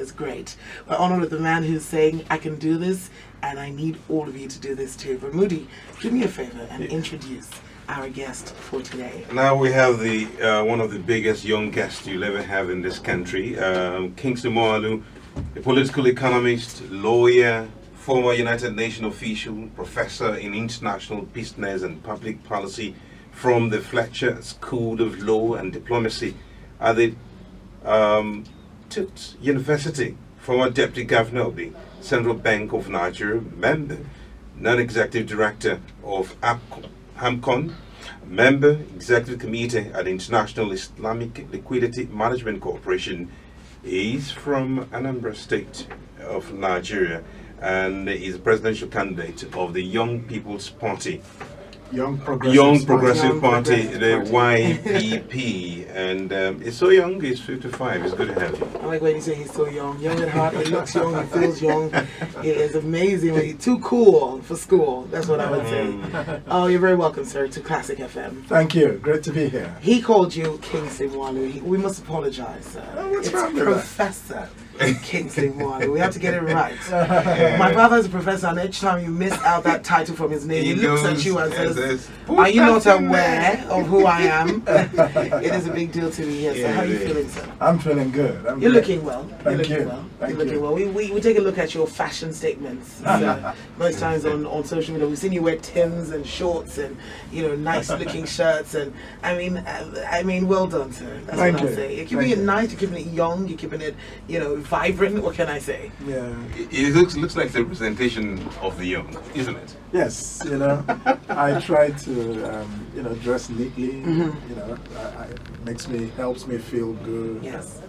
is great. We're honored with the man who's saying, I can do this, and I need all of you to do this too. But Moody, do me a favor and introduce our guest for today. Now we have the one of the biggest young guests you'll ever have in this country, Kingsley Moghalu, a political economist, lawyer, former United Nations official, professor in international business and public policy from the Fletcher School of Law and Diplomacy at the Tufts University, former deputy governor of the Central Bank of Nigeria, member, non-executive director of HAMCON, member, executive committee at the International Islamic Liquidity Management Corporation. He's from Anambra State of Nigeria and is a presidential candidate of the Young People's Party. Young Progressive Party, the YPP, and it's so young. He's 55. It's good to have you. I like when you say he's so young at heart. He looks young. He feels young. It is amazing. He's too cool for school. That's what I would say. Oh, you're very welcome, sir, to Classic FM. Thank you. Great to be here. He called you Kingsley Moghalu. We must apologize, sir. What's wrong with Professor Kingsley Moghalu. We have to get it right. My father is a professor, and each time you miss out that title from his name, he looks at you and says, "Are you not aware of who I am?" It is a big deal to me here. So how are you feeling, sir? I'm feeling good. You're looking well. Thank you. You're looking well. We take a look at your fashion statements. Most times on social media, we've seen you wear Tims and shorts and nice looking shirts, and I mean, well done, sir. That's what I say. You're keeping it nice. You're keeping it young. You're keeping it, vibrant. What can I say? Yeah. It looks like the representation of the young, isn't it? Yes. I try to dress neatly. Helps me feel good. Yes.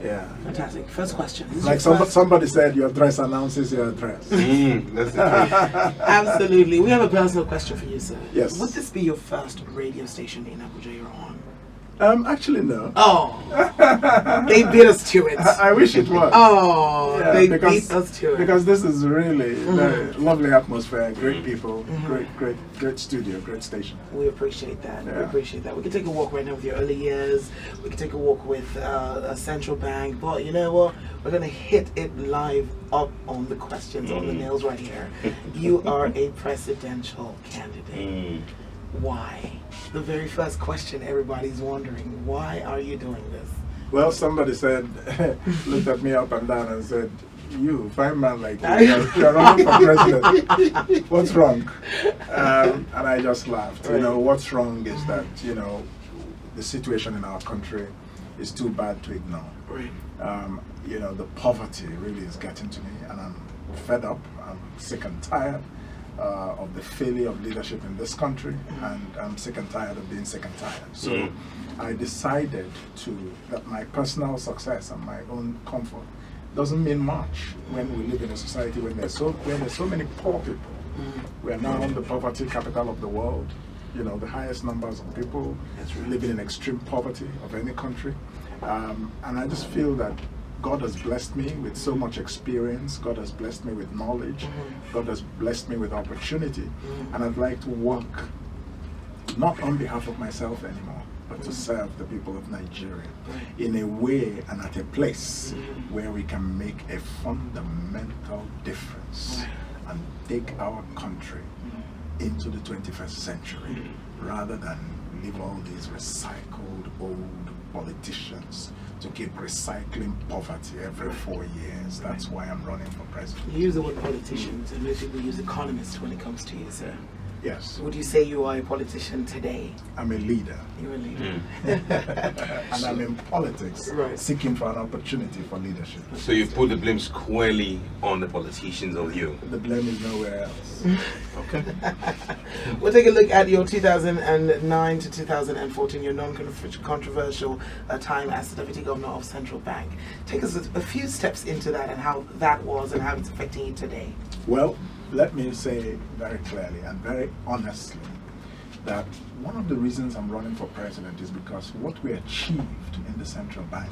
Yeah. Fantastic. First question. Like somebody said, your dress announces your dress. That's the truth. Absolutely. We have a personal question for you, sir. Yes. Would this be your first radio station in Abuja you're on? Actually, no. Oh, they beat us to it. I wish it was. Oh, yeah, they beat us to it. Because this is really very lovely atmosphere, great people, great studio, great station. We appreciate that. Yeah. We appreciate that. We can take a walk right now with your early years. We can take a walk with a central bank. But you know what? We're going to hit it live up on the questions, on the nails right here. You are a presidential candidate. Why? The very first question everybody's wondering, why are you doing this? Well, somebody said, looked at me up and down and said, you, fine man like you, you're running for president. What's wrong? And I just laughed. Right. What's wrong is that, the situation in our country is too bad to ignore. Right. The poverty really is getting to me, and I'm fed up, I'm sick and tired. Of the failure of leadership in this country, and I'm sick and tired of being sick and tired. So I decided that my personal success and my own comfort doesn't mean much when we live in a society when there's so many poor people. We are now the poverty capital of the world. The highest numbers of people living in extreme poverty of any country. And I just feel that God has blessed me with so much experience. God has blessed me with knowledge. God has blessed me with opportunity. And I'd like to work not on behalf of myself anymore, but to serve the people of Nigeria in a way and at a place where we can make a fundamental difference and take our country into the 21st century rather than leave all these recycled old politicians to keep recycling poverty every 4 years. That's why I'm running for president. You use the word politicians, and most people use economists when it comes to you, sir. Yes. Would you say you are a politician today? I'm a leader. You're a leader. And I'm in politics, seeking for an opportunity for leadership. So you put the blame squarely on the politicians of you. The blame is nowhere else. Okay. We'll take a look at your 2009 to 2014, your non-controversial time as the Deputy Governor of Central Bank. Take us a few steps into that and how that was and how it's affecting you today. Well, let me say very clearly and very honestly that one of the reasons I'm running for president is because what we achieved in the central bank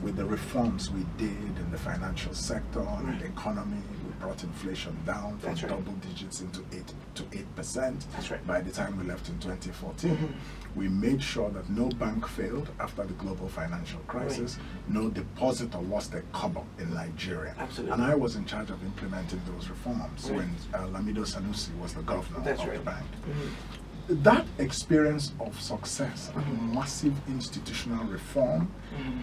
with the reforms we did in the financial sector and the economy, we brought inflation down from double digits into 8%. That's right. By the time we left in 2014, we made sure that no bank failed after the global financial crisis. No depositor lost a kobo in Nigeria. Absolutely. And I was in charge of implementing those reforms when Lamido Sanusi was the governor of the bank. That experience of success and massive institutional reform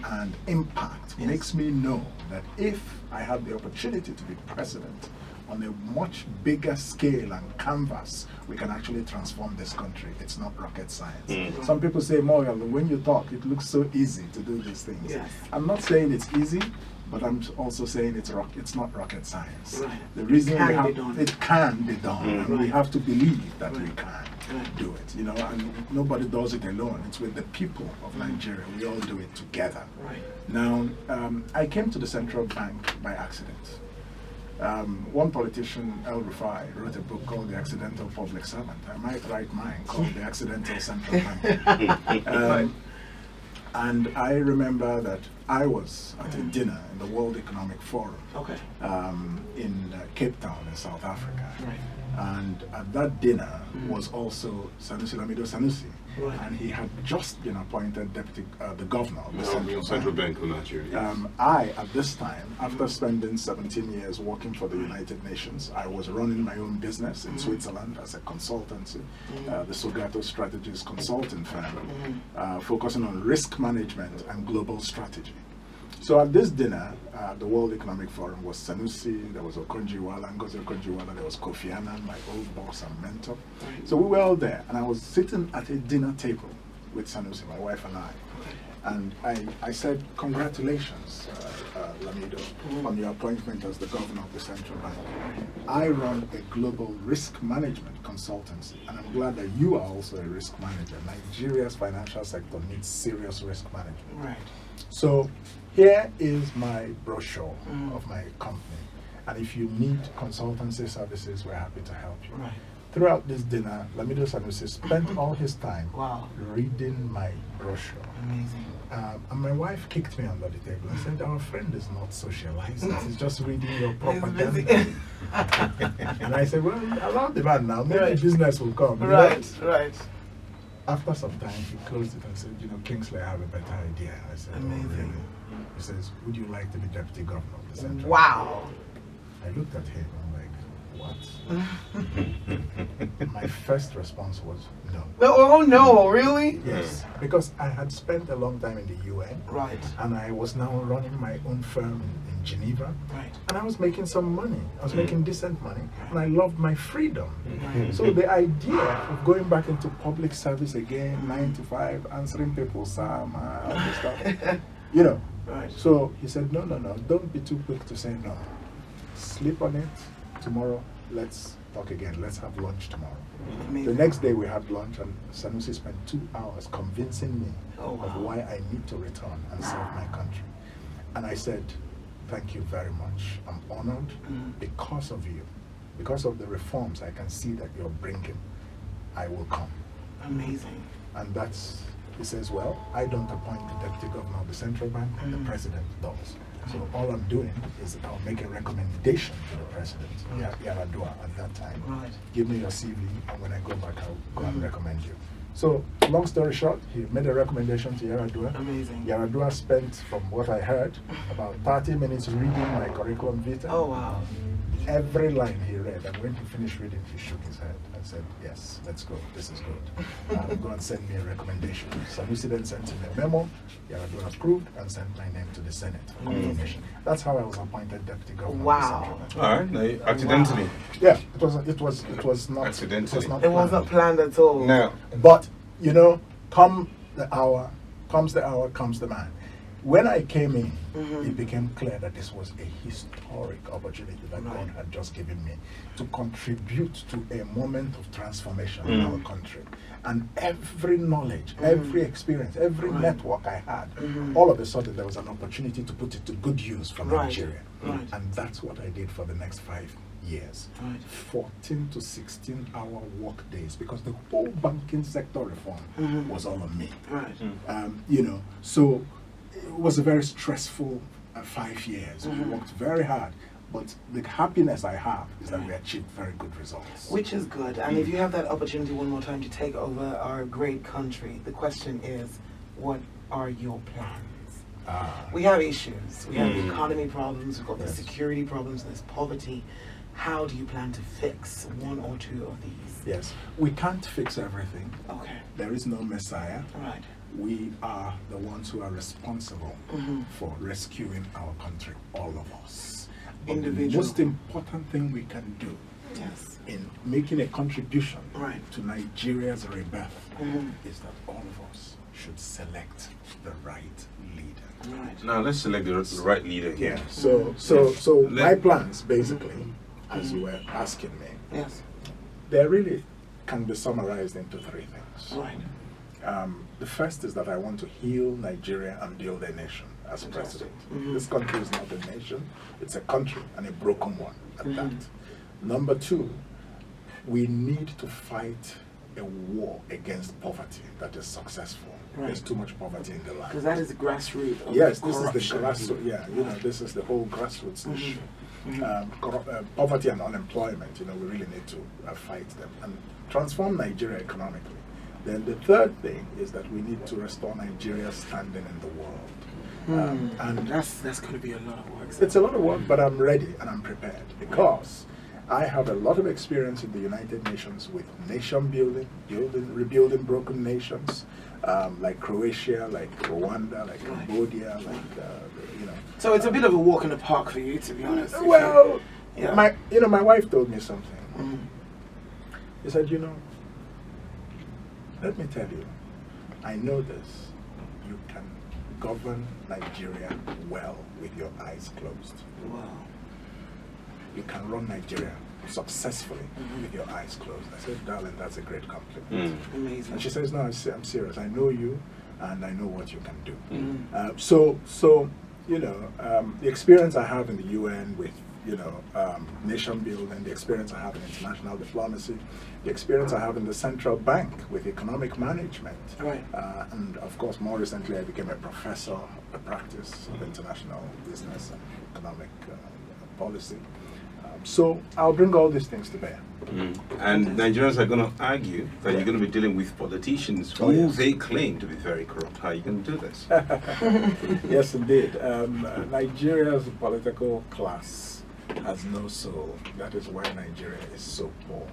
and impact makes me know that if I have the opportunity to be president on a much bigger scale and canvas, we can actually transform this country. It's not rocket science. Some people say, Moghalu, when you talk, it looks so easy to do these things. Yes. I'm not saying it's easy, but I'm also saying it's not rocket science. Right. The reason It can be done, and we have to believe that we can do it. You know, and nobody does it alone. It's with the people of Nigeria. We all do it together. Right. Now, I came to the central bank by accident. One politician, El Rufai, wrote a book called The Accidental Public Servant. I might write mine called The Accidental Central Bank. And I remember that I was at a dinner in the World Economic Forum in Cape Town in South Africa. Right. And at that dinner was also Sanusi Lamido Sanusi. Right. And he had just been appointed the governor of the Central Bank of Nigeria. I, at this time, after spending 17 years working for the United Nations, I was running my own business in Switzerland as a consultancy, the Sogato Strategies consulting firm, focusing on risk management and global strategy. So at this dinner, the World Economic Forum was Sanusi, there was Okonjo-Iweala, Ngozi Okonjo-Iweala, there was Kofi Annan, my old boss and mentor. So we were all there, and I was sitting at a dinner table with Sanusi, my wife and I. And I said, congratulations, Lamido, on your appointment as the governor of the central bank. I run a global risk management consultancy, and I'm glad that you are also a risk manager. Nigeria's financial sector needs serious risk management. Right. So here is my brochure of my company. And if you need consultancy services, we're happy to help you. Right. Throughout this dinner, Lamido Sanusi spent all his time reading my brochure. Amazing. And my wife kicked me under the table and said, our friend is not socializing, he's just reading your propaganda. And I said, well, allow the man now, maybe business will come. Right. After some time, he closed it and said, you know, Kingsley, I have a better idea. I said, amazing. Oh, really? He says, would you like to be deputy governor of the central bank? Wow. I looked at him, I'm like, what? My first response was no. Oh no, really? Yes, because I had spent a long time in the UN. Right. And I was now running my own firm in Geneva. Right. And I was making some money. I was making decent money. And I loved my freedom. So the idea of going back into public service again, 9 to 5, answering people's stuff, you know. Right. So he said, no, don't be too quick to say no. Sleep on it. Tomorrow, let's talk again. Let's have lunch tomorrow. Amazing. The next day we had lunch, and Sanusi spent 2 hours convincing me of why I need to return and serve my country. And I said, thank you very much. I'm honored because of you, because of the reforms I can see that you're bringing. I will come. Amazing. And that's, he says, well, I don't appoint the deputy governor of the central bank, the president does. So all I'm doing is I'll make a recommendation to the president, Yaradua, at that time. Right. Give me your CV, and when I go back, I'll go and recommend you. So, long story short, he made a recommendation to Yaradua. Amazing. Yaradua spent, from what I heard, about 30 minutes reading my curriculum vitae. Oh, wow. Every line he read, and when he finished reading, he shook his head and said, yes, let's go, this is good. Go and send me a recommendation. Sanusi then sent him a memo, Yaradua approved, and sent my name to the Senate for confirmation. That's how I was appointed deputy governor. Wow. Of the All right, now, accidentally. Yeah, it was not Accidentally. It It wasn't planned at all. Now, but you know, comes the hour, comes the man. When I came in, it became clear that this was a historic opportunity that God had just given me to contribute to a moment of transformation in our country. And every knowledge, every experience, every network I had, all of a sudden there was an opportunity to put it to good use for Nigeria. And that's what I did for the next 5 years. Right. 14 to 16 hour work days, because the whole banking sector reform was all on me. Right. You know, so it was a very stressful 5 years. We worked very hard, but the happiness I have is that we achieved very good results. Which is good. And if you have that opportunity one more time to take over our great country, the question is, what are your plans? We have issues. We have the economy problems, we've got the security problems, there's poverty. How do you plan to fix one or two of these? Yes, we can't fix everything. Okay. There is no messiah. Right. We are the ones who are responsible for rescuing our country, all of us. But the Individual. most important thing we can do Yes. in making a contribution Right. to Nigeria's rebirth is that all of us should select the right leader. Right. Now let's select the right leader here. So my plans, basically, as you were asking me, Yes. they really can be summarized into three things. Right. The first is that I want to heal Nigeria and build a nation as president. This country is not a nation, it's a country, and a broken one at that. Number two, we need to fight a war against poverty that is successful. Right. There's too much poverty in the land. Because that is the grassroots of Yes, this is the corruption. grassroots. Yeah, you know, this is the whole grassroots issue. Poverty and unemployment. You know, we really need to fight them and transform Nigeria economically. Then the third thing is that we need to restore Nigeria's standing in the world. And That's going to be a lot of work. it's a lot of work, but I'm ready and I'm prepared because I have a lot of experience in the United Nations with nation building, rebuilding broken nations, like Croatia, like Rwanda, like Cambodia, like you know. So it's a bit of a walk in the park for you, to be honest. Well, Yeah. my wife told me something. She said, you know, let me tell you, I know this. You can govern Nigeria well with your eyes closed. Wow. You can run Nigeria successfully with your eyes closed. I said, darling, that's a great compliment. Amazing. And she says, no, I'm serious. I know you, and I know what you can do. Mm. So you know, the experience I have in the UN with, you know, nation building, the experience I have in international diplomacy, the experience I have in the central bank with economic management, Right. and of course, more recently, I became a professor of the practice of international business and economic policy. So I'll bring all these things to bear. And Nigerians are going to argue that you're going to be dealing with politicians who they claim to be very corrupt. How are you going to do this? Yes, indeed. Nigeria's political class has no soul. That is why Nigeria is so poor.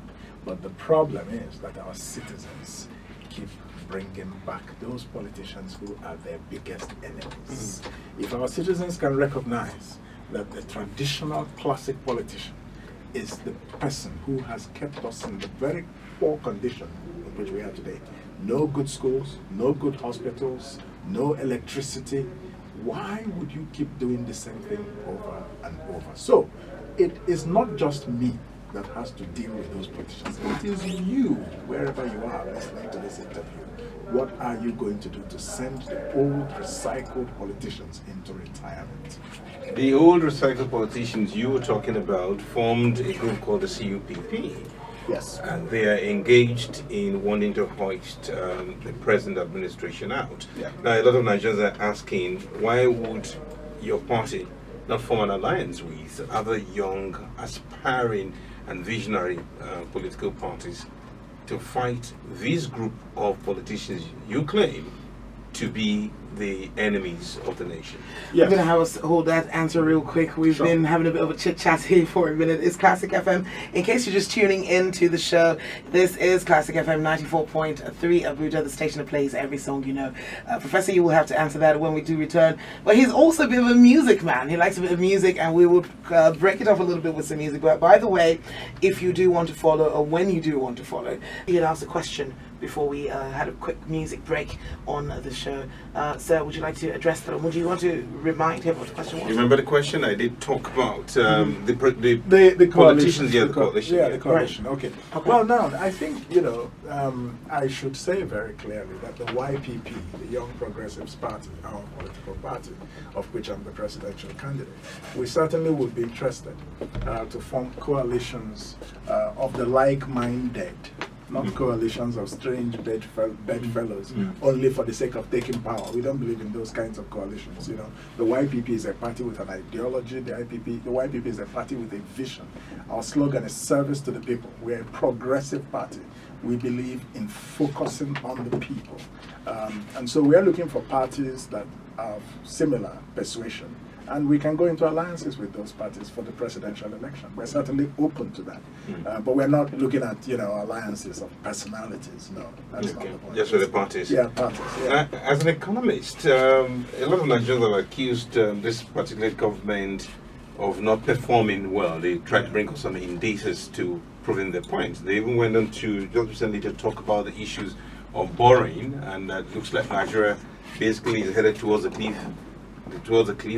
But the problem is that our citizens keep bringing back those politicians who are their biggest enemies. If our citizens can recognize that the traditional classic politician is the person who has kept us in the very poor condition in which we are today. No good schools, no good hospitals, no electricity. Why would you keep doing the same thing over and over? So, it is not just me that has to deal with those politicians. It is you, wherever you are listening to this interview. What are you going to do to send the old recycled politicians into retirement? The old recycled politicians you were talking about formed a group called the CUPP. Yes. And they are engaged in wanting to hoist the present administration out. Yeah. Now, a lot of Nigerians are asking, why would your party not form an alliance with other young, aspiring and visionary political parties to fight this group of politicians you claim to be the enemies of the nation? Yes. I'm going to have us hold that answer real quick. We've Sure. been having a bit of a chit chat here for a minute. It's Classic FM. In case you're just tuning in to the show, this is Classic FM 94.3 Abuja, the station that plays every song you know. Professor, you will have to answer that when we do return. But he's also a bit of a music man. He likes a bit of music, and we will break it off a little bit with some music. But by the way, if you do want to follow, or when you do want to follow, you can ask a question before we had a quick music break on the show. Sir, would you like to address that, or would you want to remind him what the question was? You remember the question? I did talk about the coalition. politicians, the coalition. Yeah, the coalition. Right. Okay. Okay. Well, now, I think, I should say very clearly that the YPP, the Young Progressives Party, our political party, of which I'm the presidential candidate, we certainly would be interested to form coalitions of the like-minded, not coalitions of strange bedfellows, only for the sake of taking power. We don't believe in those kinds of coalitions. The YPP is a party with an ideology. The YPP is a party with a vision. Our slogan is service to the people. We're a progressive party. We believe in focusing on the people. And so we are looking for parties that have similar persuasion. And we can go into alliances with those parties for the presidential election. We're certainly open to that. But we're not looking at, alliances of personalities. No, that's not the point. Just with the parties. Yeah, parties. Yeah. As an economist, a lot of Nigerians have accused this particular government of not performing well. They tried to bring us some indices to proving their point. They even went on to just recently to talk about the issues of borrowing, and it looks like Nigeria basically is headed towards a cliff.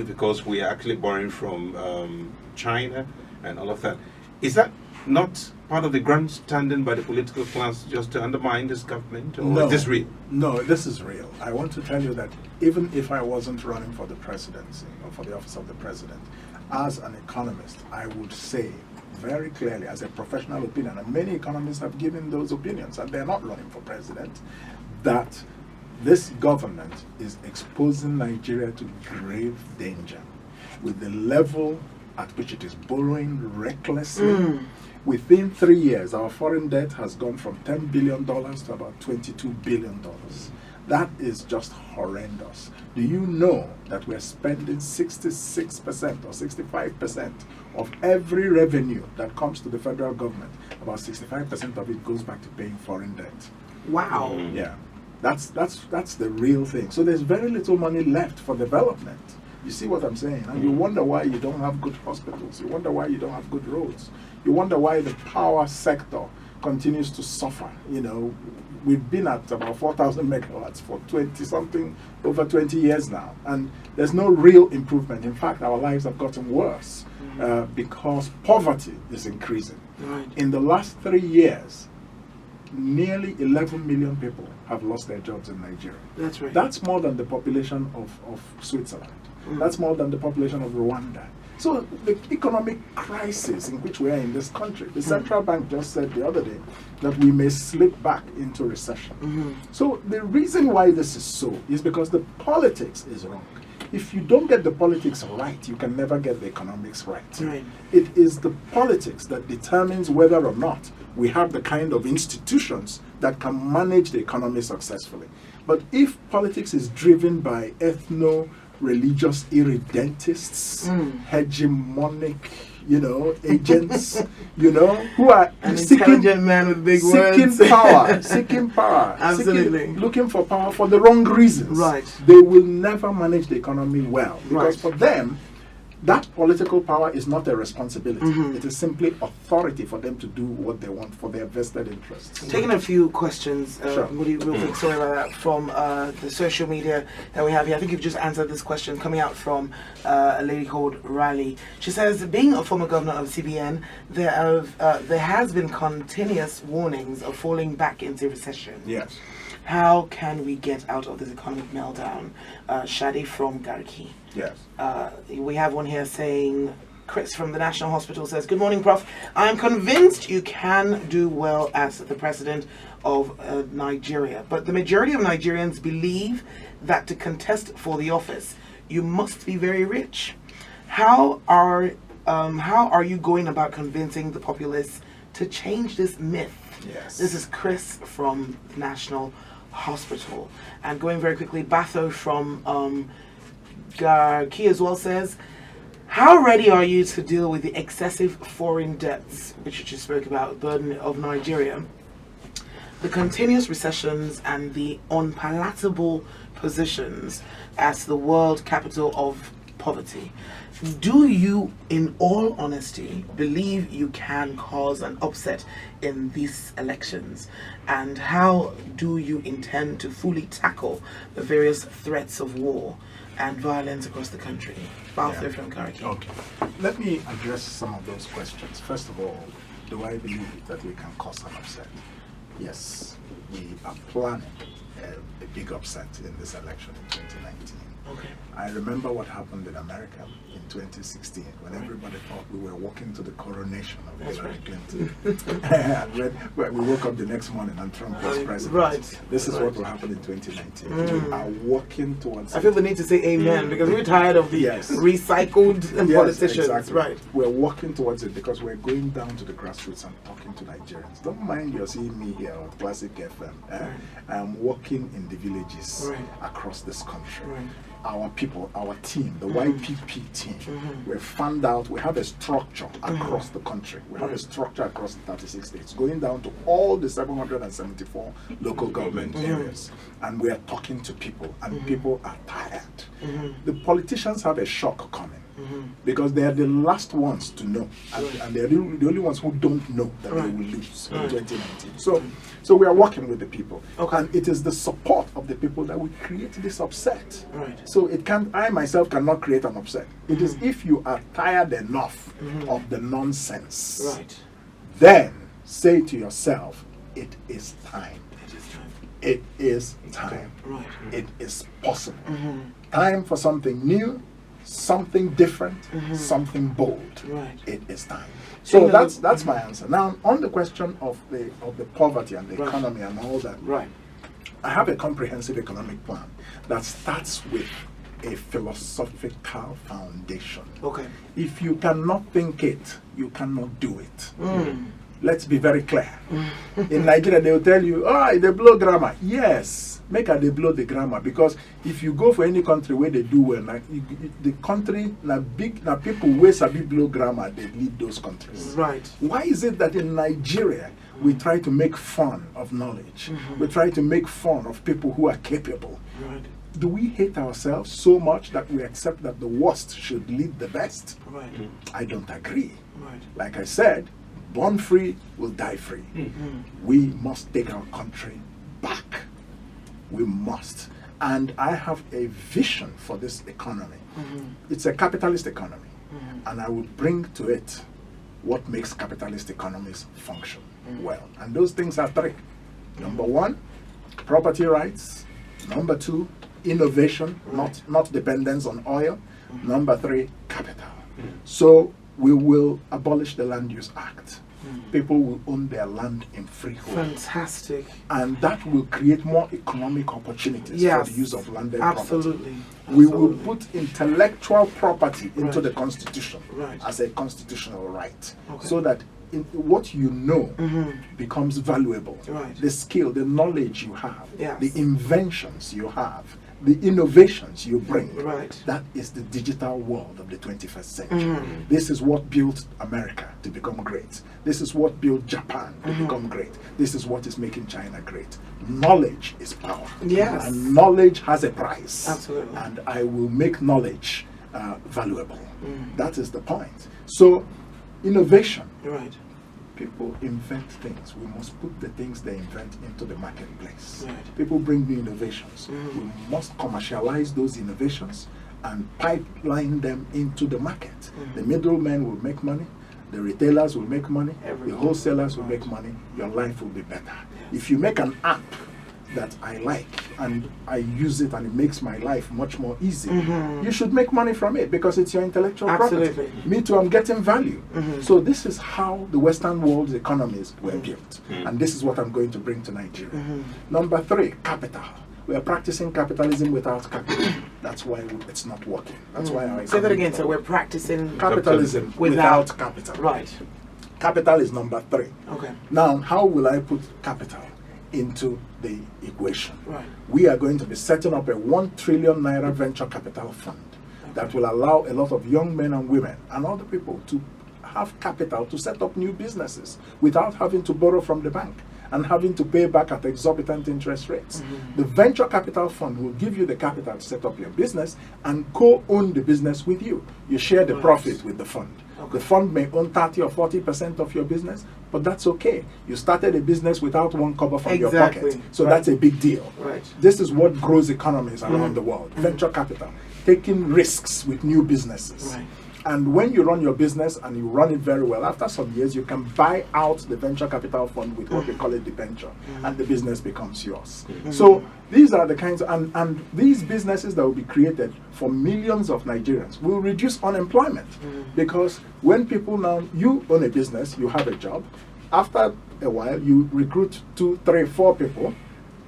Because we are actually borrowing from China and all of that. Is that not part of the grandstanding by the political class just to undermine this government? Or No, is this real? No, this is real. I want to tell you that even if I wasn't running for the presidency or for the office of the president, as an economist, I would say very clearly, as a professional opinion, and many economists have given those opinions, and they're not running for president, that this government is exposing Nigeria to grave danger with the level at which it is borrowing recklessly. Within 3 years, our foreign debt has gone from $10 billion to about $22 billion. That is just horrendous. Do you know that we're spending 66% or 65% of every revenue that comes to the federal government? About 65% of it goes back to paying foreign debt. Wow. Yeah. That's the real thing. So there's very little money left for development. You see what I'm saying? And you wonder why you don't have good hospitals. You wonder why you don't have good roads. You wonder why the power sector continues to suffer. We've been at about 4,000 megawatts for over 20 years now. And there's no real improvement. In fact, our lives have gotten worse because poverty is increasing. Right. In the last 3 years, nearly 11 million people have lost their jobs in Nigeria. That's right. That's more than the population of Switzerland. That's more than the population of Rwanda. So the economic crisis in which we are in this country, the central bank just said the other day that we may slip back into recession. So the reason why this is so is because the politics is wrong. If you don't get the politics right, you can never get the economics right. Right. It is the politics that determines whether or not we have the kind of institutions that can manage the economy successfully. But if politics is driven by ethno-religious irredentists, hegemonic, agents, who are An intelligent man with big words. seeking power, Absolutely. looking for power for the wrong reasons. Right. They will never manage the economy well. Because Right. for them, that political power is not a responsibility. It is simply authority for them to do what they want for their vested interests. Taking a few questions, Sure. Moody, real quick, sorry about that, from the social media that we have here. I think you've just answered this question coming out from a lady called Riley. She says, being a former governor of CBN, there has been continuous warnings of falling back into recession. Yes. How can we get out of this economic meltdown? Shadi from Gariki. Yes. We have one here saying, Chris from the National Hospital says, good morning, Prof. I am convinced you can do well as the president of Nigeria, but the majority of Nigerians believe that to contest for the office, you must be very rich. How are you going about convincing the populace to change this myth? Yes. This is Chris from the National Hospital. And going very quickly, Batho from Garki as well says, how ready are you to deal with the excessive foreign debts, which you just spoke about, burden of Nigeria, the continuous recessions and the unpalatable positions as the world capital of poverty? Do you, in all honesty, believe you can cause an upset in these elections? And how do you intend to fully tackle the various threats of war and violence across the country? Balfour from Karaki. Okay. Let me address some of those questions. First of all, do I believe that we can cause an upset? Yes, we are planning a big upset in this election in 2019. Okay. I remember what happened in America in 2016 when everybody thought we were walking to the coronation of Hillary Clinton. And when we woke up the next morning and Trump was president. Right. This is what will happen in 2019. We are walking towards... I feel the need to say amen because we're tired of the recycled politicians. Exactly. Right. We're walking towards it because we're going down to the grassroots and talking to Nigerians. Don't mind you're seeing me here on Classic FM. I'm walking in the villages across this country. Right. Our people, our team, the YPP team, we've found out we have a structure across the country. We have a structure across the 36 states, going down to all the 774 local government areas. And we are talking to people, and people are tired. The politicians have a shock coming. Because they are the last ones to know, and they're the only ones who don't know that they will lose in 2019. So we are working with the people, and it is the support of the people that will create this upset. So it can't. I myself cannot create an upset. It is if you are tired enough of the nonsense, then say to yourself, "It is time. It is time. It is possible. Time for something new." Something different, something bold. It is time. So that's my answer. Now, on the question of the poverty and the economy and all that, I have a comprehensive economic plan that starts with a philosophical foundation. If you cannot think it, you cannot do it. Let's be very clear. In Nigeria, they will tell you, they blow grammar. Yes, make they blow the grammar, because if you go for any country where they do well, the country na people where sabi blow grammar, they lead those countries. Why is it that in Nigeria we try to make fun of knowledge? We try to make fun of people who are capable. Do we hate ourselves so much that we accept that the worst should lead the best? I don't agree. Like I said, born free will die free. We must take our country back. We must. And I have a vision for this economy. It's a capitalist economy. And I will bring to it what makes capitalist economies function well. And those things are three. Number one, property rights. Number two, innovation, not dependence on oil. Number three, capital. So we will abolish the Land Use Act. People will own their land in freehold. Fantastic. And that will create more economic opportunities for the use of landed property. We will put intellectual property into the Constitution as a constitutional right. So that what you know becomes valuable. The skill, the knowledge you have, the inventions you have, the innovations you bring. That is the digital world of the 21st century. This is what built America to become great. This is what built Japan to become great. This is what is making China great. Knowledge is power. And knowledge has a price. And I will make knowledge valuable. That is the point. So, innovation. People invent things. We must put the things they invent into the marketplace. People bring new innovations. We must commercialize those innovations and pipeline them into the market. The middlemen will make money. The retailers will make money. The wholesalers will make money. Your life will be better. If you make an app that I like and I use it and it makes my life much more easy, you should make money from it because it's your intellectual property. Me too, I'm getting value. So this is how the Western world's economies were built. And this is what I'm going to bring to Nigeria. Number three, capital. We are practicing capitalism without capital. That's why it's not working. That's why I say that again. So we're practicing capitalism without capital. Capital is number three. Now, how will I put capital into the equation? We are going to be setting up a 1 trillion naira venture capital fund that will allow a lot of young men and women and other people to have capital to set up new businesses without having to borrow from the bank. and having to pay back at exorbitant interest rates. The venture capital fund will give you the capital to set up your business and co-own the business with you. You share the profit with the fund. The fund may own 30 or 40% of your business, but that's okay. You started a business without one cover from your pocket. So that's a big deal. This is what grows economies around the world. Venture capital, taking risks with new businesses. And when you run your business and you run it very well, after some years, you can buy out the venture capital fund with what we call a debenture, and the business becomes yours. So these are the kinds of, and these businesses that will be created for millions of Nigerians will reduce unemployment. Because when people now, you own a business, you have a job, after a while, you recruit 2, 3, 4 people.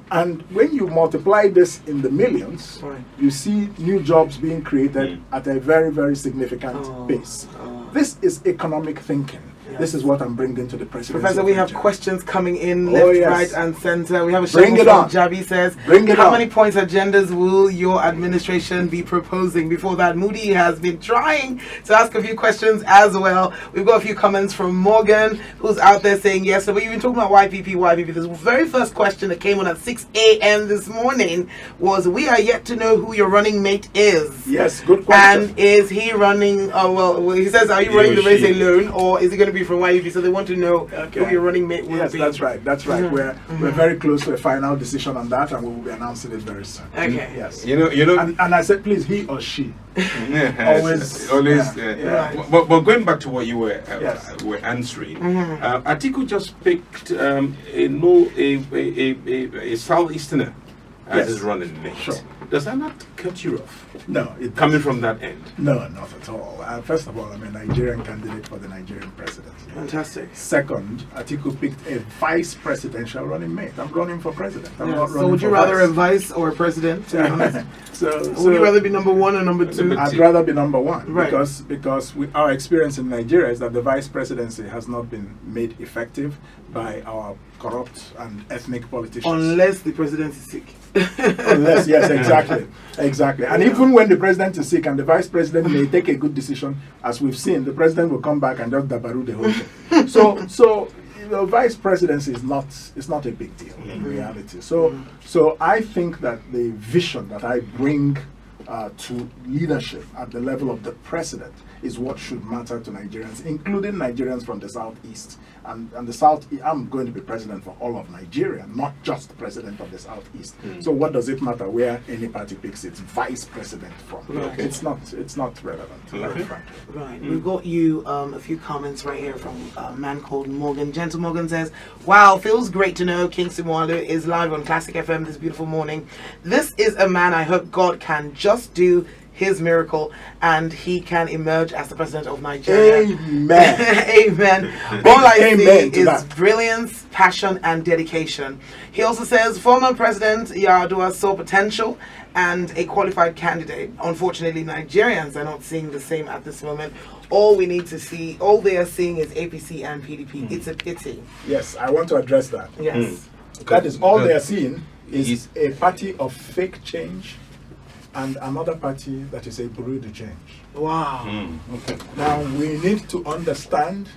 And when you multiply this in the millions, you see new jobs being created at a very, very significant pace. This is economic thinking. This is what I'm bringing to the presidency. Professor, we have questions coming in left, right, and center. We have a Bring show it from on. Jabi says, Bring it how on. many points agendas will your administration be proposing? Before that, Moody has been trying to ask a few questions as well. We've got a few comments from Morgan, who's out there saying yes. So we've been talking about YPP. The very first question that came on at 6 a.m. this morning was, we are yet to know who your running mate is. Yes, good question. And is he running, well, he says, are you running the race alone, or is it going to be from YPP? So they want to know who your running mate will be. Yes, that's right. That's right. We're very close to a final decision on that, and we will be announcing it very soon. Okay. Yes. You know. And I said, please, he or she. Always. But going back to what you were answering, Atiku just picked a southeasterner as his running mate. Sure. Does that not cut you off? No, it coming from that end. No, not at all. First of all, I'm a Nigerian candidate for the Nigerian presidency. Fantastic. Second, Atiku picked a vice presidential running mate. I'm running for president. I'm not running so would you for rather vice. a vice or a president? To be honest? So would you rather be number 1 or number 2? I'd rather be number 1, right? Because our experience in Nigeria is that the vice presidency has not been made effective by our corrupt and ethnic politicians. Unless the president is sick. Unless, yes, exactly. And even when the president is sick and the vice president may take a good decision, as we've seen, the president will come back and just dabaru the whole thing. So the vice presidency is not a big deal in reality. So I think that the vision that I bring to leadership at the level of the president is what should matter to Nigerians, including Nigerians from the southeast. And the south, I'm going to be president for all of Nigeria, not just president of the southeast. So what does it matter where any party picks its vice president from? Okay. It's not relevant, very frankly. Right. We've got you a few comments right here from a man called Morgan. Gentle Morgan says, wow, feels great to know Kingsley Moghalu is live on Classic FM this beautiful morning. This is a man I hope God can just do his miracle and he can emerge as the president of Nigeria. Amen. Amen. All I Amen see is brilliance, passion, and dedication. He also says former President Yar'Adua saw potential and a qualified candidate. Unfortunately, Nigerians are not seeing the same at this moment. All we need to see, all they are seeing is APC and PDP. It's a pity. Yes, I want to address that. Yes. That is all they are seeing is a party of fake change and another party that is a bureau de change. Wow. Now we need to understand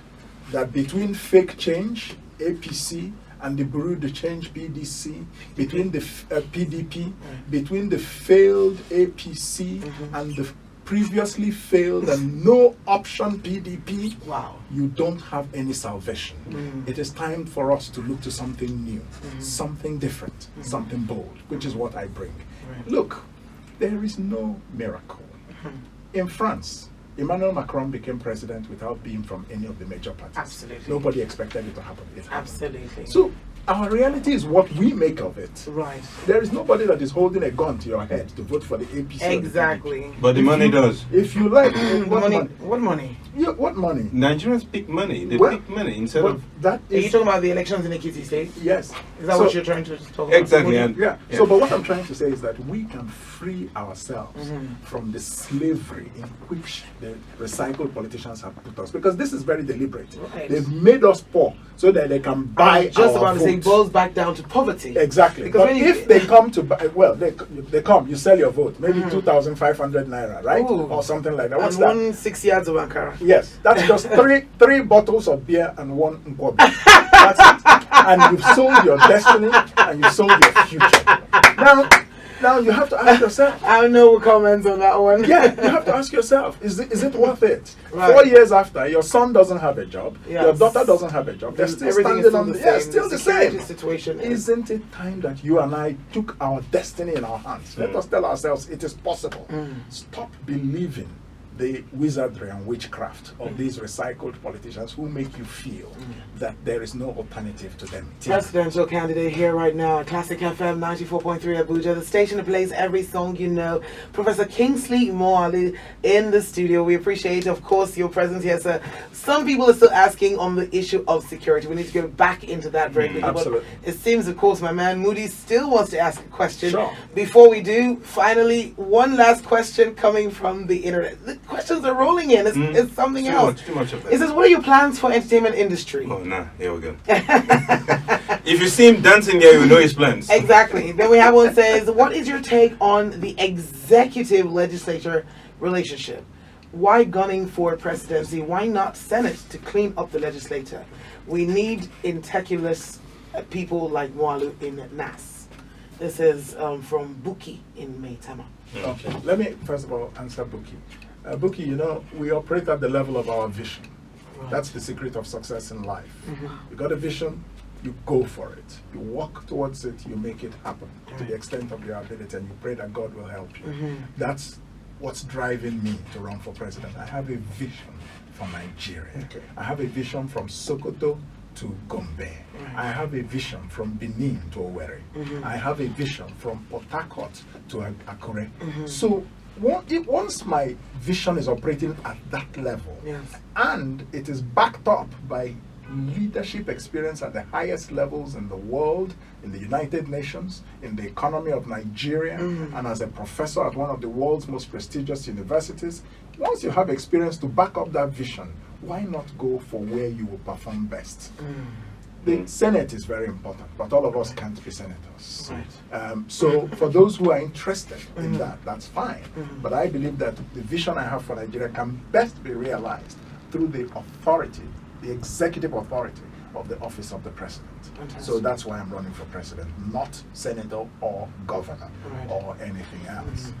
that between fake change, APC, and the bureau de change, BDC, between the PDP, between the failed APC and the previously failed and no option PDP, you don't have any salvation. It is time for us to look to something new, something different, something bold, which is what I bring. Look, there is no miracle. In France, Emmanuel Macron became president without being from any of the major parties. Absolutely. Nobody expected it to happen. It happened. Absolutely. So our reality is what we make of it. Right. There is nobody that is holding a gun to your head to vote for the APC. Exactly. But the money does. If you like, what money? What money? Yeah, what money? Nigerians pick money. They Well, pick money instead But of. that Are you is talking about the elections in Ekiti State? yes. Is that what you're trying to talk about? Exactly. And Yeah. So, but what I'm trying to say is that we can free ourselves from the slavery in which the recycled politicians have put us, because this is very deliberate. Right. They've made us poor so that they can buy Just our about to say, vote. boils back down to poverty. Exactly. Because But when you- if they come to buy, well, they come, you sell your vote, maybe 2,500 naira, right? Ooh. Or something like that. And What's that? 6 yards of Ankara. Yes, that's just three bottles of beer and one nkwobi. That's it. and you've sold your destiny and you sold your future. Now you have to ask yourself. I have no comments on that one. Yeah, you have to ask yourself, is it worth it? Right. 4 years after, your son doesn't have a job, Yes. your daughter doesn't have a job, they're still Everything is standing still on the the same. yeah, still the security same. situation Isn't it time that you and I took our destiny in our hands? Let us tell ourselves it is possible. Stop believing the wizardry and witchcraft of these recycled politicians who make you feel that there is no alternative to them. Presidential candidate here right now, Classic FM 94.3 Abuja, the station that plays every song you know. Professor Kingsley Moghalu in the studio. We appreciate, of course, your presence here, sir. Some people are still asking on the issue of security. We need to go back into that very quickly. Absolutely. But it seems, of course, my man Moody still wants to ask a question. Sure. Before we do, finally, one last question coming from the internet. The questions are rolling in. It's something else. Too much of that. It says, what are your plans for entertainment industry? Oh, nah, here we go. If you see him dancing here, you know his plans. Exactly. Then we have one that says, what is your take on the executive legislature relationship? Why gunning for presidency? Why not Senate to clean up the legislature? We need integrous people like Moghalu in NAS. This is from Buki in Maitama. Okay, let me first of all answer Buki. Buki, you know, we operate at the level of our vision. That's the secret of success in life. You got a vision, you go for it. You walk towards it, you make it happen to the extent of your ability, and you pray that God will help you. That's what's driving me to run for president. I have a vision for Nigeria. Okay. I have a vision from Sokoto to Gombe. I have a vision from Benin to Owerri. I have a vision from Port Harcourt to Akure. So once my vision is operating at that level, Yes. and it is backed up by leadership experience at the highest levels in the world, in the United Nations, in the economy of Nigeria, and as a professor at one of the world's most prestigious universities, once you have experience to back up that vision, why not go for where you will perform best? The Senate is very important, but all of us can't be senators. Right. So for those who are interested in that, that's fine. But I believe that the vision I have for Nigeria can best be realized through the authority, the executive authority of the office of the president. Fantastic. So that's why I'm running for president, not senator or governor Right. or anything else.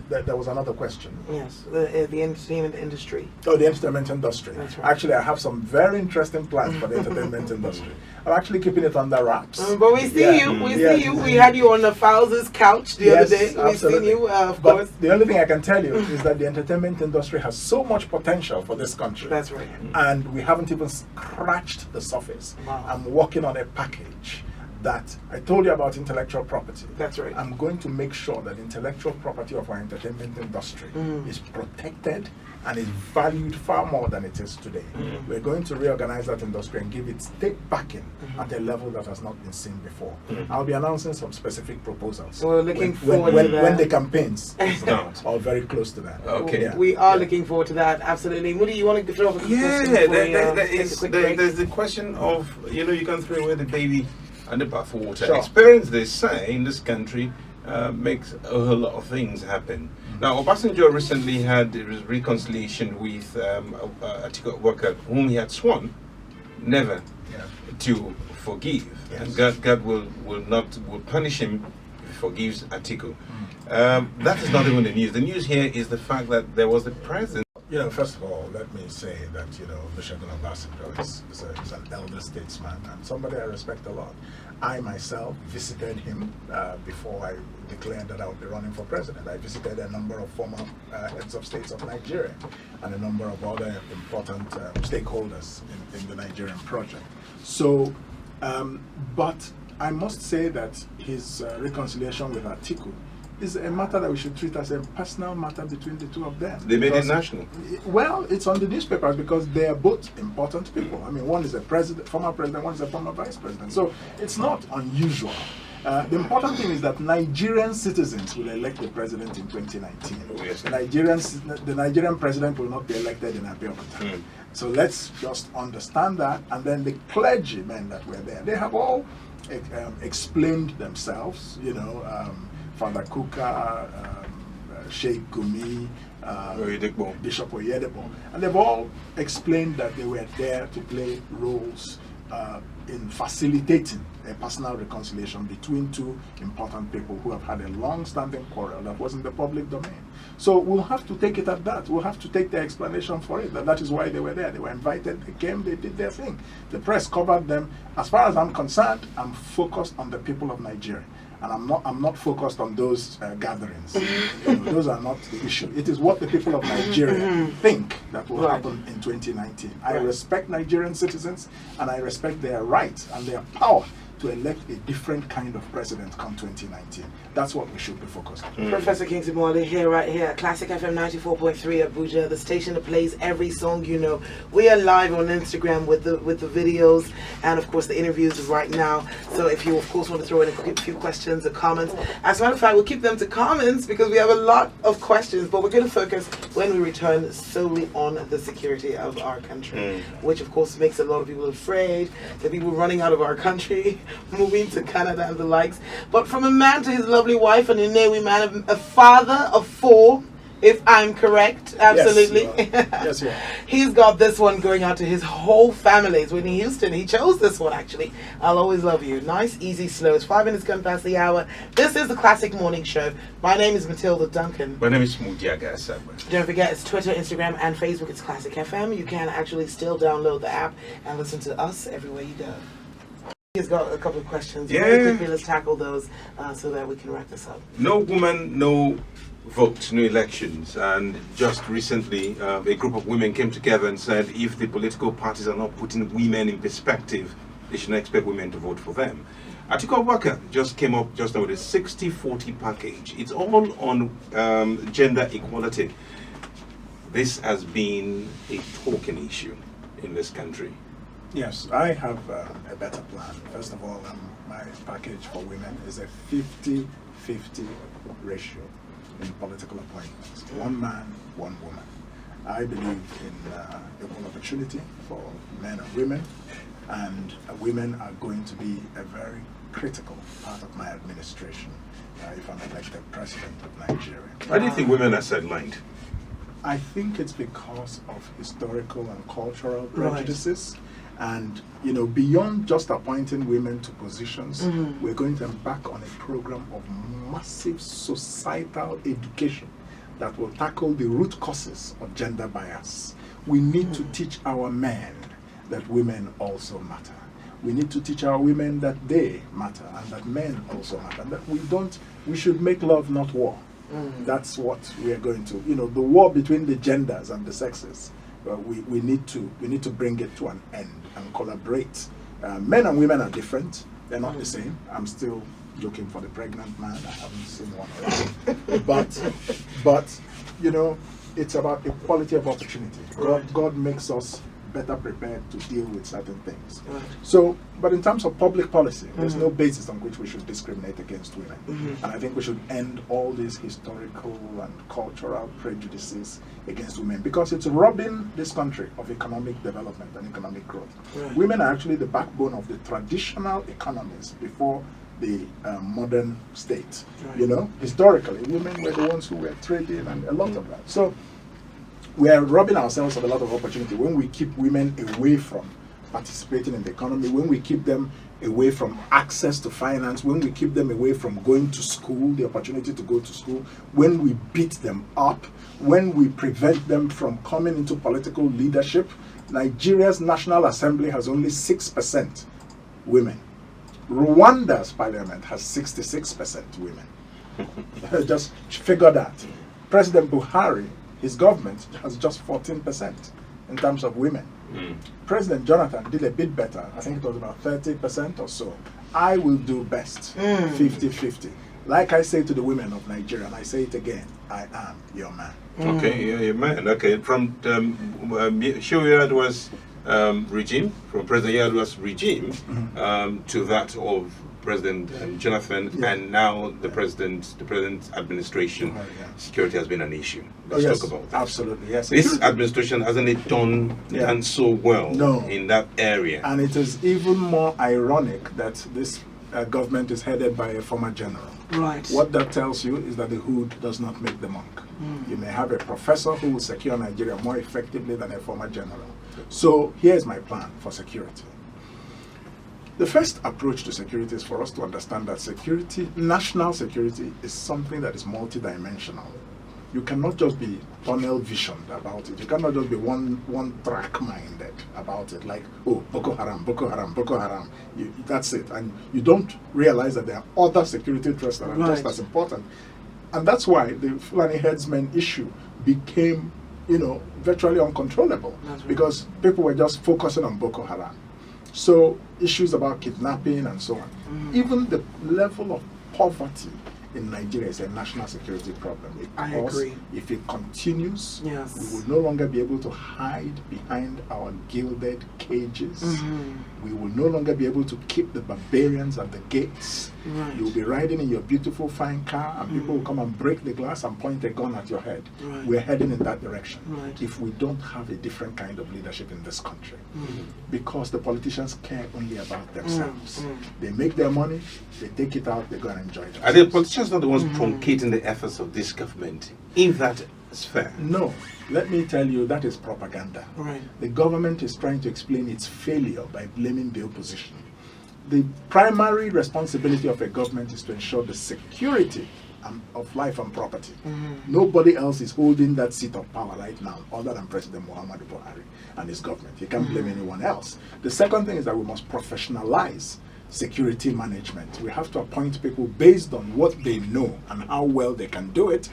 There was another question. Yes, the entertainment industry. Oh, the entertainment industry. That's right. Actually, I have some very interesting plans for the entertainment industry. I'm actually keeping it under wraps. But we see you. We see you. We had you on the Fowler's couch the other day. We've seen you, of but course. the only thing I can tell you is that the entertainment industry has so much potential for this country. That's right. And we haven't even scratched the surface. Wow. I'm working on a package that I told you about intellectual property. That's right. I'm going to make sure that intellectual property of our entertainment industry is protected and is valued far more than it is today. We're going to reorganize that industry and give it state backing at a level that has not been seen before. I'll be announcing some specific proposals. So we're looking forward to that. When the campaigns Start. or very close to that. Okay. Yeah. We are looking forward to that, absolutely. Moody, you want to throw up a question before we take a quick break? There's the question of, you can throw away the baby and the bathwater. Sure. Experience, they say, in this country makes a whole lot of things happen. Now, Obasanjo recently had his reconciliation with Atiku Abubakar, whom he had sworn never to forgive. Yes. And God will punish him if he forgives Atiku. That is not even the news. The news here is the fact that there was a presence. First of all, let me say that, Olusegun Obasanjo is an elder statesman and somebody I respect a lot. I myself visited him before I declared that I would be running for president. I visited a number of former heads of states of Nigeria and a number of other important stakeholders in the Nigerian project. So, but I must say that his reconciliation with Atiku is a matter that we should treat as a personal matter between the two of them. They made it national. Well, it's on the newspapers because they are both important people. I mean, one is a former president, one is a former vice president. So it's not unusual. The important thing is that Nigerian citizens will elect the president in 2019. Oh, yes. The Nigerian president will not be elected in Abeokuta. So let's just understand that. And then the clergymen that were there, they have all explained themselves, Father Kuka, Sheikh Gumi, Bishop Oyedepo, and they've all explained that they were there to play roles in facilitating a personal reconciliation between two important people who have had a long-standing quarrel that was in the public domain. So we'll have to take it at that. We'll have to take their explanation for it. That is why they were there. They were invited, they came, they did their thing. The press covered them. As far as I'm concerned, I'm focused on the people of Nigeria. And I'm not focused on those gatherings. Those are not the issue. It is what the people of Nigeria think that will happen in 2019. I respect Nigerian citizens, and I respect their right and their power to elect a different kind of president come 2019. That's what we should be focused on. Professor Kingsley Moghalu here, right here, Classic FM 94.3 Abuja, the station that plays every song you know. We are live on Instagram with the videos and of course the interviews right now. So if you of course want to throw in a few questions or comments, as a matter of fact, we'll keep them to comments because we have a lot of questions, but we're going to focus when we return solely on the security of our country, which of course makes a lot of people afraid, the people running out of our country, moving to Canada and the likes. But from a man to his lovely wife and a Newi man, a father of 4, if I'm correct, absolutely. Yes, you are. He's got this one going out to his whole family. It's Whitney Houston. He chose this one actually. I'll Always Love You. Nice, easy, slow. It's 5 minutes gone past the hour. This is the Classic Morning Show. My name is Matilda Duncan. My name is Mudiaga, Asagba. Don't forget, it's Twitter, Instagram, and Facebook. It's Classic FM. You can actually still download the app and listen to us everywhere you go. He's got a couple of questions. Very quickly, let's tackle those so that we can wrap this up. No woman, no vote, no elections. And just recently, a group of women came together and said if the political parties are not putting women in perspective, they should not expect women to vote for them. Atiku Abubakar just came up just now with a 60-40 package. It's all on gender equality. This has been a talking issue in this country. Yes, I have a better plan. First of all, my package for women is a 50-50 ratio in political appointments. 1 man, 1 woman. I believe in equal opportunity for men and women, and women are going to be a very critical part of my administration if I'm elected president of Nigeria. Why do you think women are sidelined? I think it's because of historical and cultural prejudices. And, beyond just appointing women to positions, we're going to embark on a program of massive societal education that will tackle the root causes of gender bias. We need to teach our men that women also matter. We need to teach our women that they matter and that men also matter. And that we should make love, not war. That's what we are going to, the war between the genders and the sexes. We need to bring it to an end and collaborate. Men and women are different. They're not the same. I'm still looking for the pregnant man. I haven't seen one around. but it's about equality of opportunity. God makes us better prepared to deal with certain things. So, but in terms of public policy, there's no basis on which we should discriminate against women. And I think we should end all these historical and cultural prejudices against women because it's robbing this country of economic development and economic growth. Women are actually the backbone of the traditional economies before the modern state. Historically, women were the ones who were trading and a lot of that. So we are robbing ourselves of a lot of opportunity when we keep women away from participating in the economy, when we keep them away from access to finance, when we keep them away from going to school, the opportunity to go to school, when we beat them up, when we prevent them from coming into political leadership. Nigeria's National Assembly has only 6% women. Rwanda's parliament has 66% women. Just figure that. President Buhari, his government has just 14% in terms of women. President Jonathan did a bit better. I think it was about 30% or so. I will do best, 50-50. Like I say to the women of Nigeria, and I say it again, I am your man. Okay, you're your man. Okay, from Shoyadua's regime, from President Yadua's regime to that of President Jonathan, and now the president's administration, security has been an issue. Let's talk about that. Absolutely, yes. This administration hasn't done so well in that area. And it is even more ironic that this government is headed by a former general. Right. What that tells you is that the hood does not make the monk. You may have a professor who will secure Nigeria more effectively than a former general. So here's my plan for security. The first approach to security is for us to understand that security, national security, is something that is multidimensional. You cannot just be tunnel visioned about it. You cannot just be one track minded about it, like, oh, Boko Haram, Boko Haram, Boko Haram. That's it. And you don't realize that there are other security threats that are just as important. And that's why the Fulani headsmen issue became, virtually uncontrollable, because people were just focusing on Boko Haram. So issues about kidnapping and so on. Even the level of poverty in Nigeria is a national security problem. I agree. If it continues, yes, we will no longer be able to hide behind our gilded cages. We will no longer be able to keep the barbarians at the gates. Right. You'll be riding in your beautiful fine car and people will come and break the glass and point a gun at your head. Right. We're heading in that direction Right. if we don't have a different kind of leadership in this country. Because the politicians care only about themselves. They make their money, they take it out, they go and enjoy it. Are the politicians not the ones truncating the efforts of this government? If that is fair. No. Let me tell you, that is propaganda. Right. The government is trying to explain its failure by blaming the opposition. The primary responsibility of a government is to ensure the security of life and property. Nobody else is holding that seat of power right now other than President Muhammadu Buhari and his government. You can't blame anyone else. The second thing is that we must professionalize security management. We have to appoint people based on what they know and how well they can do it,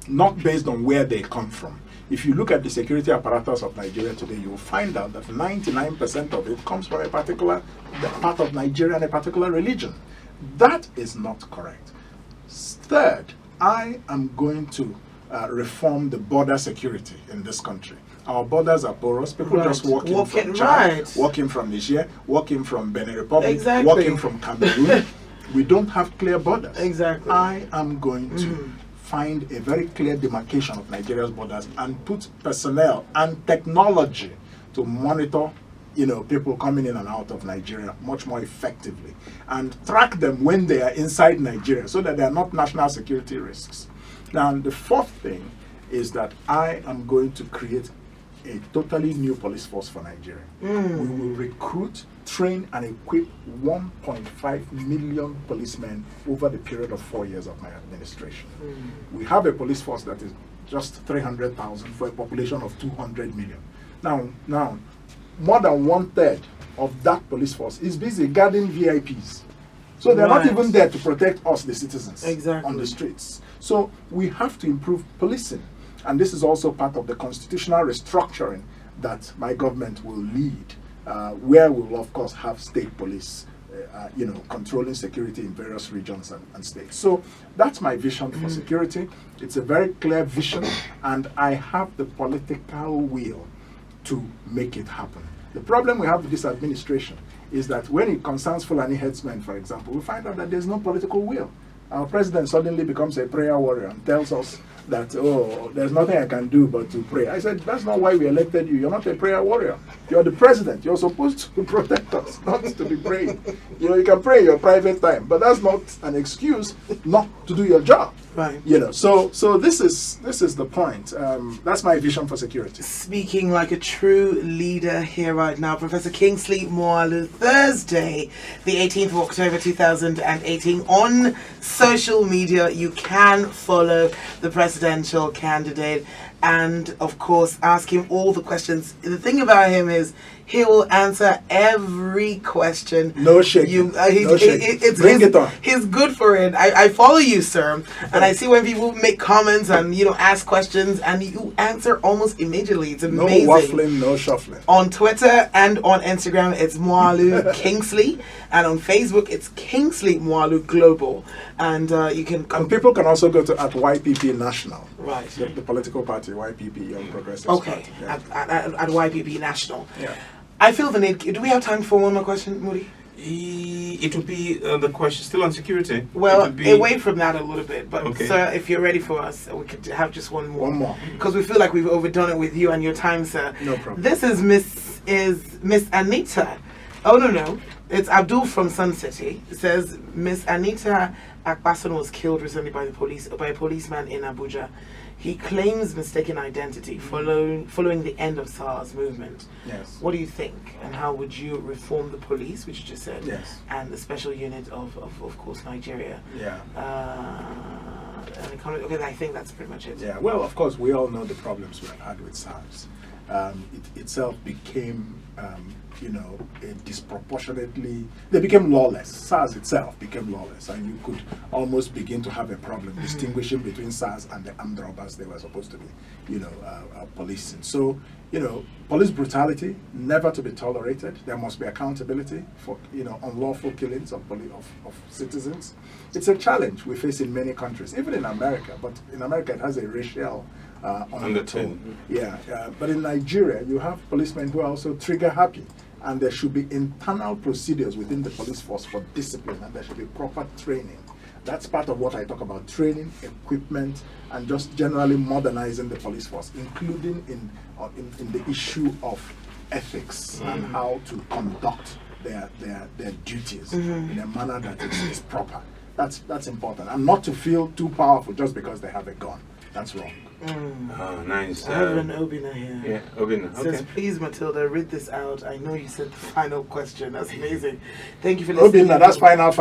not based on where they come from. If you look at the security apparatus of Nigeria today, you will find out that 99% of it comes from a particular part of Nigeria and a particular religion. That is not correct. Third, I am going to reform the border security in this country. Our borders are porous. People just walk in from Chad, walk in from Niger, walk in from Benin Republic, walk in from Cameroon. We don't have clear borders. Exactly. I am going to find a very clear demarcation of Nigeria's borders and put personnel and technology to monitor people coming in and out of Nigeria much more effectively and track them when they are inside Nigeria so that they are not national security risks. Now, the fourth thing is that I am going to create a totally new police force for Nigeria. We will recruit, train, and equip 1.5 million policemen over the period of 4 years of my administration. We have a police force that is just 300,000 for a population of 200 million. Now, more than 1/3 of that police force is busy guarding VIPs. So they're not even there to protect us, the citizens, on the streets. So we have to improve policing. And this is also part of the constitutional restructuring that my government will lead, where we will, of course, have state police, controlling security in various regions and states. So that's my vision for security. It's a very clear vision, and I have the political will to make it happen. The problem we have with this administration is that when it concerns Fulani headsmen, for example, we find out that there's no political will. Our president suddenly becomes a prayer warrior and tells us that, oh, there's nothing I can do but to pray. I said, that's not why we elected you. You're not a prayer warrior. You're the president. You're supposed to protect us, not to be praying. You can pray in your private time, but that's not an excuse not to do your job. Right. So this is the point. That's my vision for security. Speaking like a true leader here right now, Professor Kingsley Moghalu, Thursday, the 18th of October 2018. On social media, you can follow the presidential candidate and, of course, ask him all the questions. The thing about him is he will answer every question. No shaking. Bring it on. He's good for it. I follow you, sir, and I see when people make comments and ask questions, and you answer almost immediately. It's amazing. No waffling, no shuffling. On Twitter and on Instagram, it's Moghalu Kingsley, and on Facebook, it's Kingsley Moghalu Global, and you can. And people can also go to at YPP National. Right. The political party, YPP, Young Progressive Okay. Party. Yeah. At YPP National. Yeah. I feel the need. Do we have time for one more question, Moody? It would be the question still on security. Well, away from that a little bit, but okay. Sir, if you're ready for us, we could have just one more. One more. Because we feel like we've overdone it with you and your time, sir. No problem. This is Miss Anita. Oh, no. It's Abdul from Sun City. It says, Miss Anita Akbason was killed recently by a policeman in Abuja. He claims mistaken identity following the end of SARS movement. Yes. What do you think? And how would you reform the police, which you just said, Yes. and the special unit of course, Nigeria? Yeah. Okay, I think that's pretty much it. Yeah, well, of course, we all know the problems we had with SARS. It itself became, they became lawless. SARS itself became lawless, and you could almost begin to have a problem distinguishing between SARS and the armed robbers they were supposed to be, policing. So, police brutality, never to be tolerated. There must be accountability for, unlawful killings of citizens. It's a challenge we face in many countries, even in America, but in America it has a racial undertone. Yeah, but in Nigeria, you have policemen who are also trigger happy, and there should be internal procedures within the police force for discipline, and there should be proper training. That's part of what I talk about: training, equipment, and just generally modernizing the police force, including in the issue of ethics and how to conduct their duties in a manner that is proper. That's important, and not to feel too powerful just because they have a gun. That's wrong. Oh, nice. I have an Obina here. Yeah, Obina. It says, Okay. please, Matilda, read this out. I know you said the final question. That's amazing. Thank you for listening. Obina, that's final.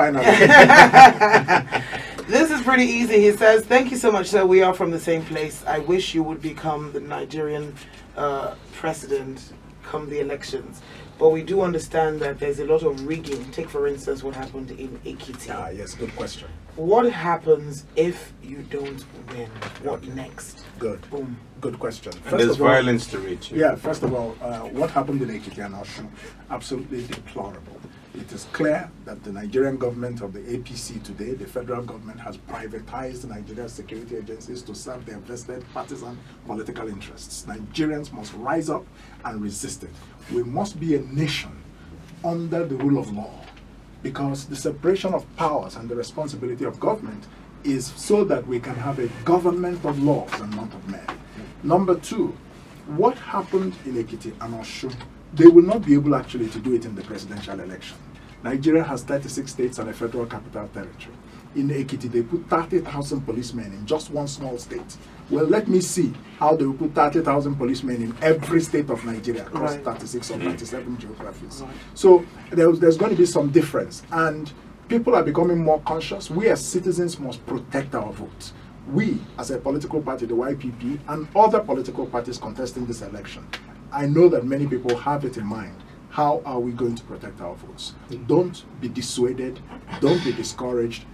This is pretty easy. He says, thank you so much, sir. We are from the same place. I wish you would become the Nigerian president come the elections. But we do understand that there's a lot of rigging. Take, for instance, what happened in Ekiti. Ah, yes, good question. What happens if you don't win? What next? Good. Boom. Good question. And there's violence to reach. Yeah, first of all, what happened in Ekiti and Osun, absolutely deplorable. It is clear that the Nigerian government of the APC today, the federal government, has privatized Nigeria's security agencies to serve their vested partisan political interests. Nigerians must rise up and resist it. We must be a nation under the rule of law, because the separation of powers and the responsibility of government is so that we can have a government of laws and not of men. Number two, what happened in Ekiti and Osun, they will not be able actually to do it in the presidential election. Nigeria has 36 states and a federal capital territory. In Ekiti, they put 30,000 policemen in just one small state. Well, let me see how they will put 30,000 policemen in every state of Nigeria across 36 or 37 geographies. Right. So there's going to be some difference. And people are becoming more conscious. We as citizens must protect our votes. We, as a political party, the YPP, and other political parties contesting this election, I know that many people have it in mind. How are we going to protect our votes? Don't be dissuaded. Don't be discouraged.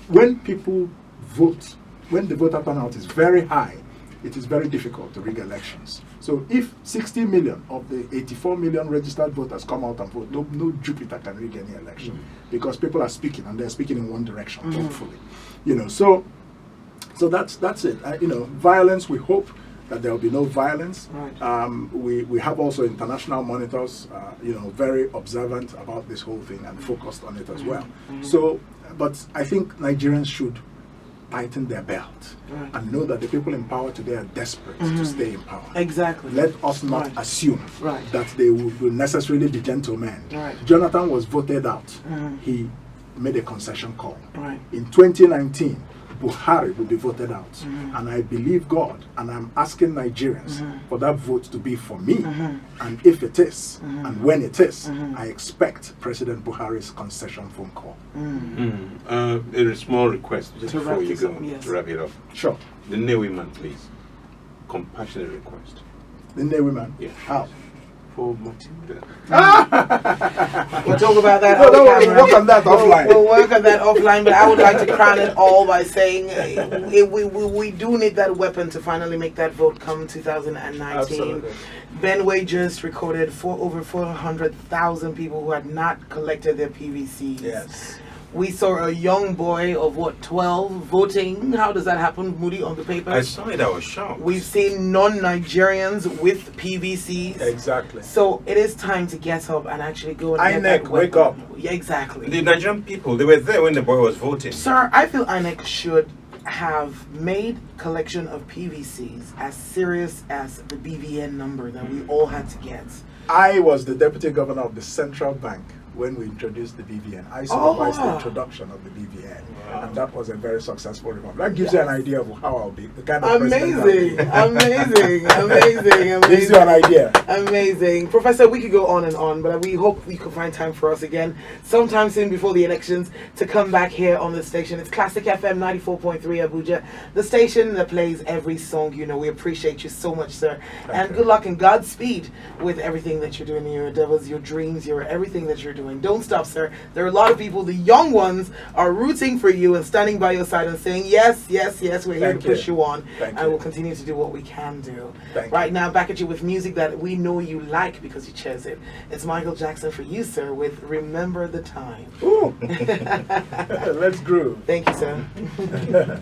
When people vote, when the voter turnout is very high, it is very difficult to rig elections. So if 60 million of the 84 million registered voters come out and vote, no Jupiter can rig any election, because people are speaking, and they're speaking in one direction, hopefully. So that's it. Violence, we hope that there will be no violence. Right. We have also international monitors, very observant about this whole thing and focused on it as well. So, but I think Nigerians should tighten their belt and know that the people in power today are desperate to stay in power. Exactly. Let us not assume that they will necessarily be gentlemen. Right. Jonathan was voted out. He made a concession call. Right. In 2019, Buhari will be voted out. And I believe God, and I'm asking Nigerians for that vote to be for me. And if it is, and when it is, I expect President Buhari's concession phone call. There is a small request just To before wrap you this go, up, yes. to wrap it up. Sure. The Newe man, please. Compassionate request. The Newe man? Yeah. How? For Matilda. We'll talk about that No, off no, camera. we'll work on that offline. We'll work on that offline, but I would like to crown it all by saying we do need that weapon to finally make that vote come 2019. Absolutely. Benway just recorded over 400,000 people who had not collected their PVCs. Yes. We saw a young boy of 12 voting. How does that happen, Moody, on the paper? I saw it, I was shocked. We've seen non-Nigerians with PVCs. Exactly. So it is time to get up and actually go and get INEC, that wake weapon. up. Yeah, exactly. The Nigerian people, they were there when the boy was voting. Sir, I feel INEC should have made collection of PVCs as serious as the BVN number that we all had to get. I was the deputy governor of the central bank when we introduced the BVN. I supervised the wow. introduction of the BVN, Wow. and that was a very successful reform. That gives you an idea of how I'll be, the kind of president I'll Amazing, be. amazing, amazing, Gives you an amazing. idea. Amazing. Professor, we could go on and on, but we hope you could find time for us again sometime soon before the elections to come back here on the station. It's Classic FM 94.3 Abuja, the station that plays every song you know. We appreciate you so much, sir. Thank you. Good luck and Godspeed with everything that you're doing in your endeavors, your dreams, your everything that you're doing. Don't stop, sir. There are a lot of people, the young ones, are rooting for you and standing by your side and saying, yes, yes, yes, we're here Thank to push you on. Thank And you. we'll continue to do what we can do. Thank Right you. now, back at you with music that we know you like because you chose it. It's Michael Jackson for you, sir, with Remember the Time. Ooh. Let's groove. Thank you, sir.